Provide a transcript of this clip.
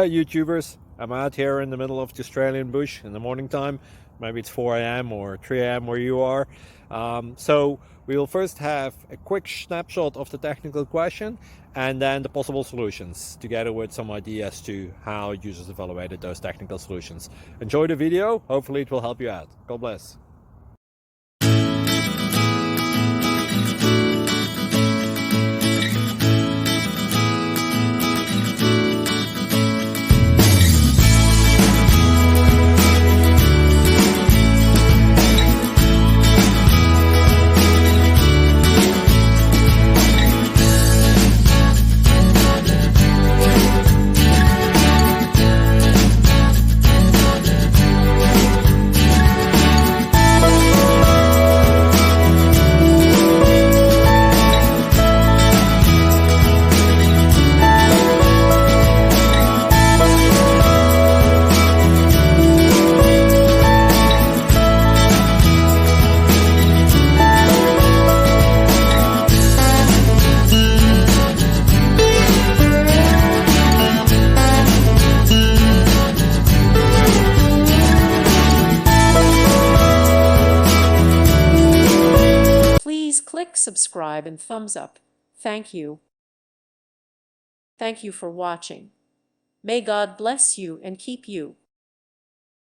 YouTubers. I'm out here in the middle of the Australian bush in the morning time. Maybe it's 4 a.m. or 3 a.m. where you are. So we will first have a quick snapshot of the technical question and then the possible solutions, together with some ideas to how users evaluated those technical solutions. Enjoy the video. Hopefully it will help you out. God bless. Please click subscribe and thumbs up. Thank you. Thank you for watching. May God bless you and keep you.